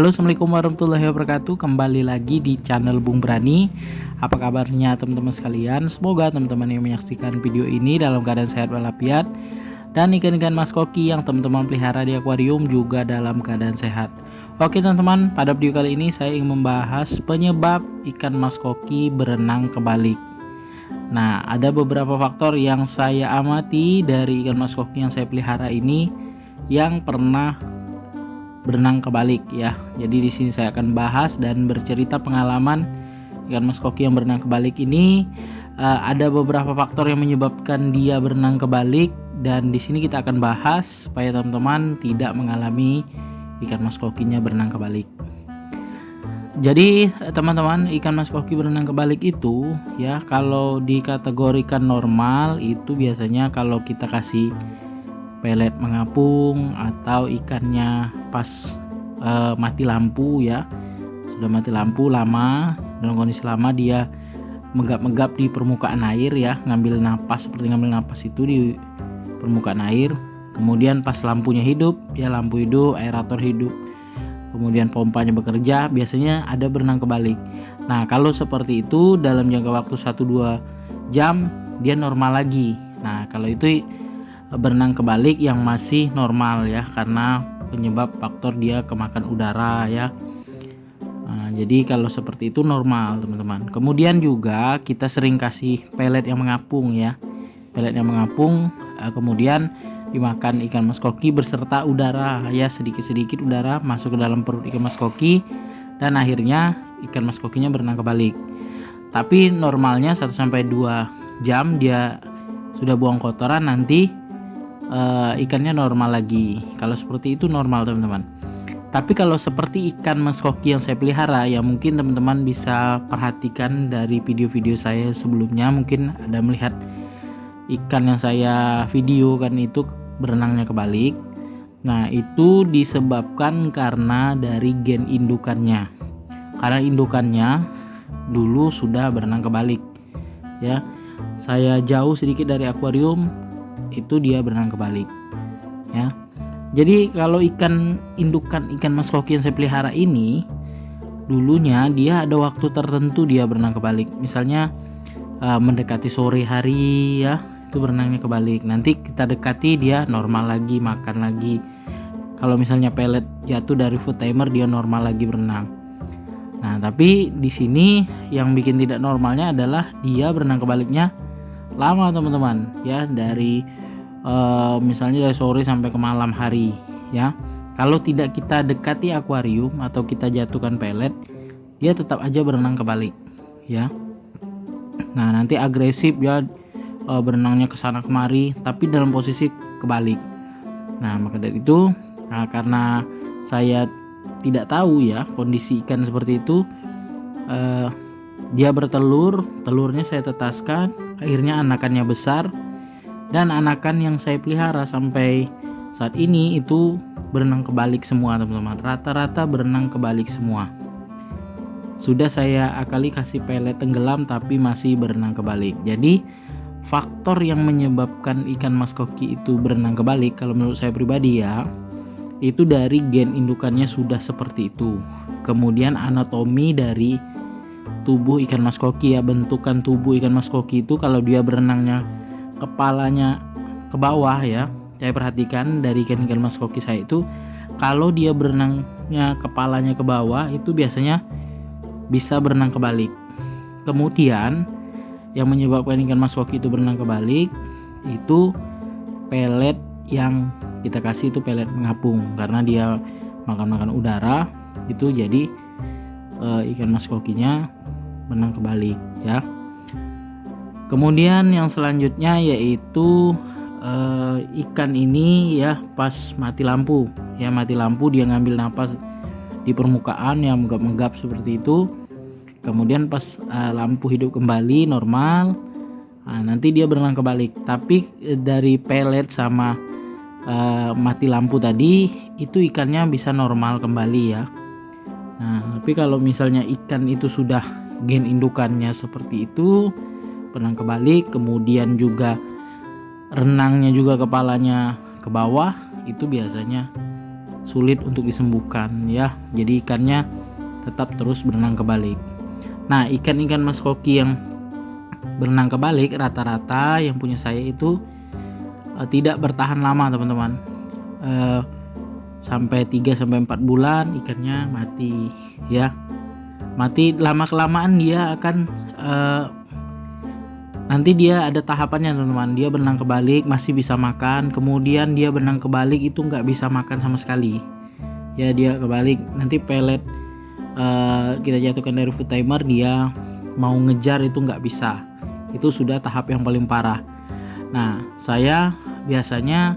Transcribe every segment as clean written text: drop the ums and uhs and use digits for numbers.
Halo, assalamualaikum warahmatullahi wabarakatuh. Kembali lagi di channel Bung Brani. Apa kabarnya teman-teman sekalian? Semoga teman-teman yang menyaksikan video ini dalam keadaan sehat walafiat, dan ikan-ikan mas koki yang teman-teman pelihara di akuarium juga dalam keadaan sehat. Oke teman-teman, pada video kali ini saya ingin membahas penyebab ikan mas koki berenang kebalik. Nah, ada beberapa faktor yang saya amati dari ikan mas koki yang saya pelihara ini yang pernah berenang kebalik ya. Jadi di sini saya akan bahas dan bercerita pengalaman ikan mas koki yang berenang kebalik ini. Ada beberapa faktor yang menyebabkan dia berenang kebalik, dan di sini kita akan bahas supaya teman-teman tidak mengalami ikan mas kokinya berenang kebalik. Jadi teman-teman, ikan mas koki berenang kebalik itu ya, kalau dikategorikan normal itu biasanya kalau kita kasih pelet mengapung atau ikannya pas mati lampu ya, sudah mati lampu lama, dalam kondisi lama dia menggap-menggap di permukaan air ya, ngambil napas seperti ngambil napas itu di permukaan air. Kemudian pas lampunya hidup ya, lampu hidup, aerator hidup, kemudian pompanya bekerja, biasanya ada berenang kebalik. Nah kalau seperti itu dalam jangka waktu 1-2 jam dia normal lagi. Nah kalau itu berenang kebalik yang masih normal ya, karena penyebab faktor dia kemakan udara ya. Nah, jadi kalau seperti itu normal teman-teman. Kemudian juga kita sering kasih pelet yang mengapung ya, pelet yang mengapung, kemudian dimakan ikan mas koki beserta udara ya, sedikit-sedikit udara masuk ke dalam perut ikan mas koki, dan akhirnya ikan mas kokinya berenang kebalik. Tapi normalnya 1-2 jam dia sudah buang kotoran, nanti ikannya normal lagi. Kalau seperti itu normal teman-teman. Tapi kalau seperti ikan mas koki yang saya pelihara ya, mungkin teman-teman bisa perhatikan dari video-video saya sebelumnya, mungkin ada melihat ikan yang saya video kan itu berenangnya kebalik. Nah itu disebabkan karena dari gen indukannya, karena indukannya dulu sudah berenang kebalik ya. Saya jauh sedikit dari akuarium, itu dia berenang kebalik ya. Jadi kalau ikan indukan ikan mas koki yang saya pelihara ini, dulunya dia ada waktu tertentu dia berenang kebalik. Misalnya mendekati sore hari ya, itu berenangnya kebalik. Nanti kita dekati dia normal lagi, makan lagi. Kalau misalnya pelet jatuh dari food timer, dia normal lagi berenang. Nah tapi di sini yang bikin tidak normalnya adalah dia berenang kebaliknya lama teman-teman ya, dari misalnya dari sore sampai ke malam hari ya. Kalau tidak kita dekati akuarium atau kita jatuhkan pelet, dia tetap aja berenang kebalik ya. Nah nanti agresif ya, berenangnya ke sana kemari tapi dalam posisi kebalik. Nah maka dari itu, karena saya tidak tahu ya kondisi ikan seperti itu, dia bertelur, telurnya saya tetaskan, akhirnya anakannya besar, dan anakan yang saya pelihara sampai saat ini itu berenang kebalik semua teman-teman. Rata-rata berenang kebalik semua. Sudah saya akali kasih pelet tenggelam tapi masih berenang kebalik. Jadi faktor yang menyebabkan ikan mas koki itu berenang kebalik kalau menurut saya pribadi ya, itu dari gen indukannya sudah seperti itu. Kemudian anatomi dari tubuh ikan mas koki ya, bentukan tubuh ikan mas koki itu kalau dia berenangnya kepalanya ke bawah ya, saya perhatikan dari ikan-ikan mas koki saya itu, kalau dia berenangnya kepalanya ke bawah itu biasanya bisa berenang kebalik. Kemudian yang menyebabkan ikan mas koki itu berenang kebalik itu pelet yang kita kasih itu pelet mengapung, karena dia makan udara itu, jadi ikan mas kokinya berenang kebalik ya. Kemudian yang selanjutnya yaitu ikan ini ya pas mati lampu ya, mati lampu dia ngambil napas di permukaan yang menggap-menggap seperti itu. Kemudian pas lampu hidup kembali normal, nanti dia berenang kebalik. Tapi dari pelet sama mati lampu tadi itu ikannya bisa normal kembali ya. Nah tapi kalau misalnya ikan itu sudah gen indukannya seperti itu, berenang kebalik, kemudian juga renangnya juga kepalanya ke bawah, itu biasanya sulit untuk disembuhkan ya. Jadi ikannya tetap terus berenang kebalik. Nah, ikan-ikan mas koki yang berenang kebalik rata-rata yang punya saya itu tidak bertahan lama teman-teman. Sampai 3-4 bulan ikannya mati ya. Mati lama kelamaan dia akan nanti dia ada tahapannya teman-teman. Dia berenang kebalik masih bisa makan, kemudian dia berenang kebalik itu nggak bisa makan sama sekali ya. Dia kebalik nanti pelet kita jatuhkan dari food timer, dia mau ngejar itu nggak bisa. Itu sudah tahap yang paling parah. Nah, saya biasanya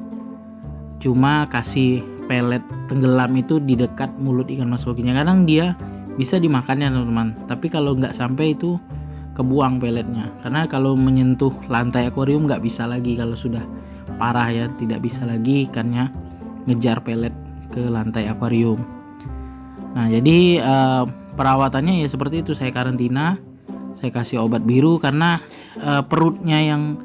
cuma kasih pelet tenggelam itu di dekat mulut ikan mas kokinya. Kadang dia bisa dimakannya teman-teman, tapi kalau nggak sampai itu kebuang peletnya, karena kalau menyentuh lantai akuarium nggak bisa lagi. Kalau sudah parah ya, tidak bisa lagi ikannya ngejar pelet ke lantai akuarium. Nah, jadi perawatannya ya seperti itu. Saya karantina, saya kasih obat biru karena perutnya yang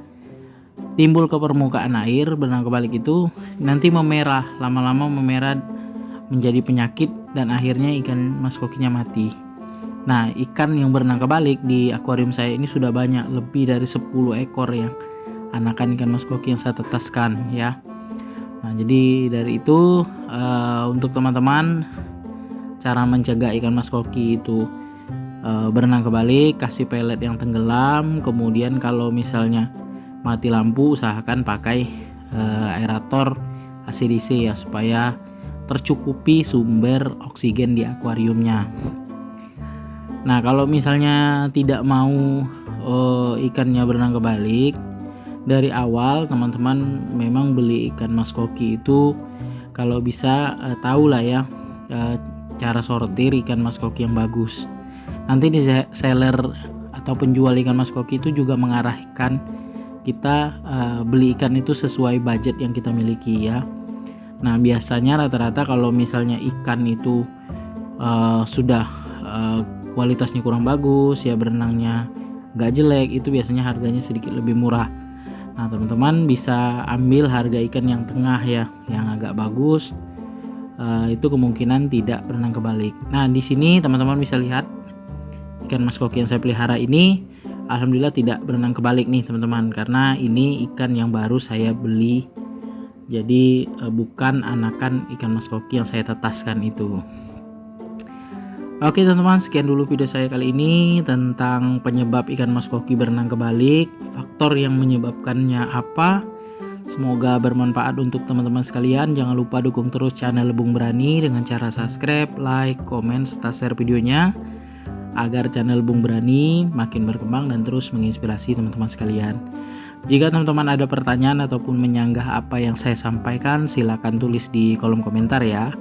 timbul ke permukaan air berenang kebalik itu nanti memerah, lama-lama memerah menjadi penyakit dan akhirnya ikan mas kokinya mati. Nah, ikan yang berenang kebalik di akuarium saya ini sudah banyak, lebih dari 10 ekor yang anakan ikan mas koki yang saya tetaskan ya. Nah, jadi dari itu untuk teman-teman cara mencegah ikan mas koki itu berenang kebalik, kasih pelet yang tenggelam. Kemudian kalau misalnya mati lampu, usahakan pakai aerator ACDC ya, supaya tercukupi sumber oksigen di akuariumnya. Nah, kalau misalnya tidak mau ikannya berenang kebalik, dari awal teman-teman memang beli ikan mas koki itu kalau bisa tahu lah ya cara sortir ikan mas koki yang bagus. Nanti di seller atau penjual ikan mas koki itu juga mengarahkan kita beli ikan itu sesuai budget yang kita miliki ya. Nah, biasanya rata-rata kalau misalnya ikan itu sudah kualitasnya kurang bagus ya, berenangnya nggak jelek, itu biasanya harganya sedikit lebih murah. Nah, teman-teman bisa ambil harga ikan yang tengah ya, yang agak bagus. Itu kemungkinan tidak berenang kebalik. Nah, di sini teman-teman bisa lihat ikan mas koki yang saya pelihara ini alhamdulillah tidak berenang kebalik nih teman-teman, karena ini ikan yang baru saya beli. Jadi bukan anakan ikan mas koki yang saya tetaskan itu. Oke teman-teman, sekian dulu video saya kali ini tentang penyebab ikan mas koki berenang kebalik, faktor yang menyebabkannya apa. Semoga bermanfaat untuk teman-teman sekalian. Jangan lupa dukung terus channel Bung Brani dengan cara subscribe, like, komen, serta share videonya, agar channel Bung Brani makin berkembang dan terus menginspirasi teman-teman sekalian. Jika teman-teman ada pertanyaan ataupun menyanggah apa yang saya sampaikan, silakan tulis di kolom komentar ya.